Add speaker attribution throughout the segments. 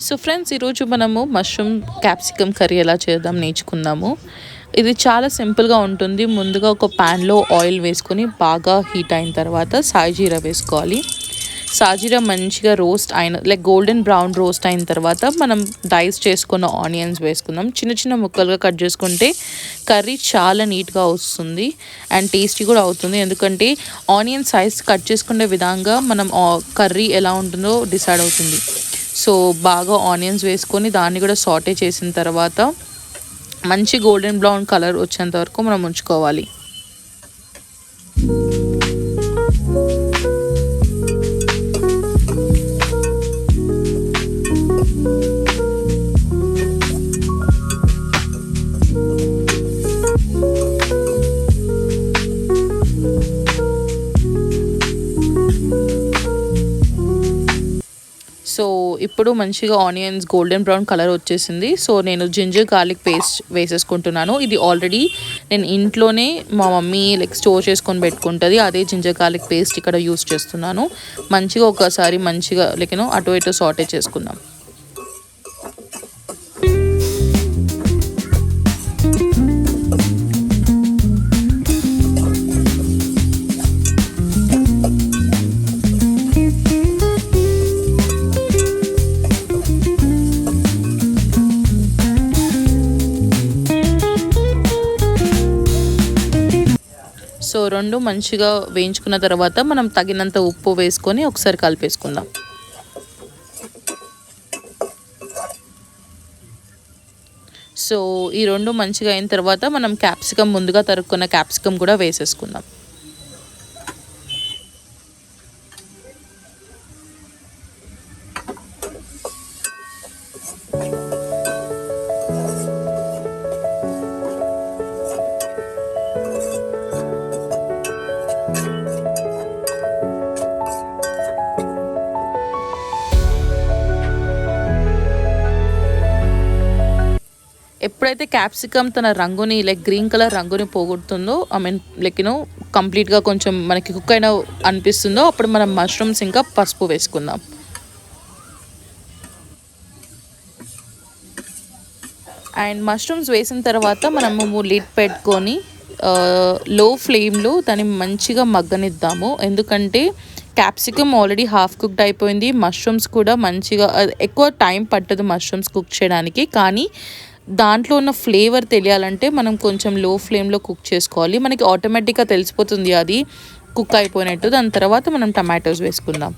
Speaker 1: So friends, ఈరోజు మనము mushroom capsicum curry ఎలా చేద్దాం నేర్చుకుందాము. ఇది చాలా సింపుల్గా ఉంటుంది. ముందుగా ఒక ప్యాన్లో ఆయిల్ వేసుకొని బాగా హీట్ అయిన తర్వాత సాయిజీరా వేసుకోవాలి. సాజీరా మంచిగా రోస్ట్ అయిన గోల్డెన్ బ్రౌన్ రోస్ట్ అయిన తర్వాత మనం డైస్ చేసుకున్న ఆనియన్స్ వేసుకుందాం. చిన్న చిన్న ముక్కలుగా కట్ చేసుకుంటే కర్రీ చాలా నీట్గా వస్తుంది అండ్ టేస్టీ కూడా అవుతుంది. ఎందుకంటే ఆనియన్ సైజ్ కట్ చేసుకునే విధంగా మనం కర్రీ ఎలా ఉంటుందో డిసైడ్ అవుతుంది. సో బాగా ఆనియన్స్ వేసుకొని దాన్ని కూడా సాటే చేసిన తర్వాత మంచి గోల్డెన్ బ్రౌన్ కలర్ వచ్చేంత వరకు మనం ఉంచుకోవాలి. సో ఇప్పుడు మంచిగా ఆనియన్స్ గోల్డెన్ బ్రౌన్ కలర్ వచ్చేసింది. సో నేను జింజర్ గార్లిక్ పేస్ట్ వేసేసుకుంటున్నాను. ఇది ఆల్రెడీ నేను ఇంట్లోనే మా మమ్మీ స్టోర్ చేసుకొని పెట్టుకుంటుంది. అదే జింజర్ గార్లిక్ పేస్ట్ ఇక్కడ యూస్ చేస్తున్నాను. మంచిగా ఒకసారి మంచిగా అటు ఇటు సాటే చేసుకుందాం. సో రెండు మంచిగా వేయించుకున్న తర్వాత మనం తగినంత ఉప్పు వేసుకొని ఒకసారి కలిపేసుకుందాం. సో ఈ రెండు మంచిగా అయిన తర్వాత మనం క్యాప్సికమ్ ముందుగా తరుక్కున్న క్యాప్సికమ్ కూడా వేసేసుకుందాం. ఎప్పుడైతే క్యాప్సికమ్ తన రంగుని గ్రీన్ కలర్ రంగుని పోగొడుతుందో, కంప్లీట్గా కొంచెం మనకి కుక్ అయినా అనిపిస్తుందో, అప్పుడు మనం మష్రూమ్స్ ఇంకా పసుపు వేసుకుందాం. అండ్ మష్రూమ్స్ వేసిన తర్వాత మనము లిడ్ పెట్టుకొని లో ఫ్లేమ్లో దాన్ని మంచిగా మగ్గనిద్దాము. ఎందుకంటే క్యాప్సికమ్ ఆల్రెడీ హాఫ్ కుక్డ్ అయిపోయింది. మష్రూమ్స్ కూడా మంచిగా ఎక్కువ టైం పట్టదు మష్రూమ్స్ కుక్ చేయడానికి. కానీ దాంట్లో ఉన్న ఫ్లేవర్ తెలియాలంటే మనం కొంచెం లో ఫ్లేమ్లో కుక్ చేసుకోవాలి. మనకి ఆటోమేటిక్గా తెలిసిపోతుంది అది కుక్ అయిపోయినట్టు. దాని తర్వాత మనం టమాటోస్ వేసుకుందాం.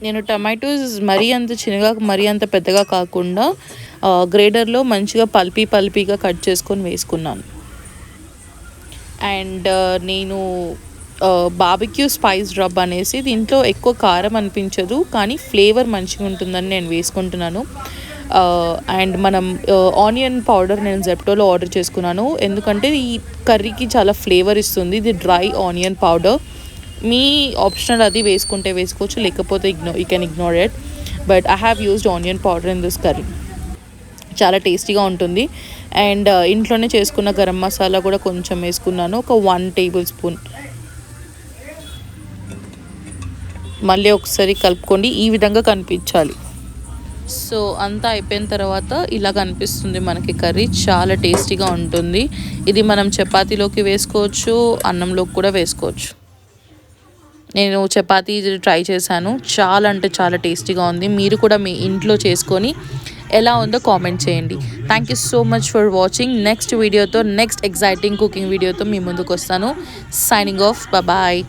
Speaker 1: నేను టమాటోస్ మరీ అంత చిన్నగా మరీ అంత పెద్దగా కాకుండా గ్రేడర్లో మంచిగా పల్పీగా కట్ చేసుకొని వేసుకున్నాను. అండ్ నేను బార్బిక్యూ స్పైస్ రబ్ అనేసి దీంట్లో ఎక్కువ కారం అనిపించదు, కానీ ఫ్లేవర్ మంచిగా ఉంటుందని నేను వేసుకుంటున్నాను. అండ్ మనం ఆనియన్ పౌడర్ నేను జెప్టోలో ఆర్డర్ చేసుకున్నాను. ఎందుకంటే ఈ కర్రీకి చాలా ఫ్లేవర్ ఇస్తుంది. ఇది డ్రై ఆనియన్ పౌడర్. మీ ఆప్షనల్ అది వేసుకుంటే వేసుకోవచ్చు, లేకపోతే you can ignore it. But I have used onion powder in this curry. చాలా టేస్టీగా ఉంటుంది. అండ్ ఇంట్లోనే చేసుకున్న గరం మసాలా కూడా కొంచెం వేసుకున్నాను, ఒక 1 టేబుల్ స్పూన్. మళ్ళీ ఒకసారి కలుపుకోండి. ఈ విధంగా కనిపించాలి. సో అంతా అయిపోయిన తర్వాత ఇలా కనిపిస్తుంది మనకి కర్రీ. చాలా టేస్టీగా ఉంటుంది. ఇది మనం చపాతీలోకి వేసుకోవచ్చు, అన్నంలోకి కూడా వేసుకోవచ్చు. నేను చపాతీ ట్రై చేశాను. చాలా అంటే చాలా టేస్టీగా ఉంది. మీరు కూడా మీ ఇంట్లో చేసుకొని ఎలా ఉందో కామెంట్ చేయండి. Thank you so much for watching. Next వీడియోతో, నెక్స్ట్ ఎగ్జైటింగ్ కుకింగ్ వీడియోతో మీ ముందుకు వస్తాను. Signing off. బాయ్.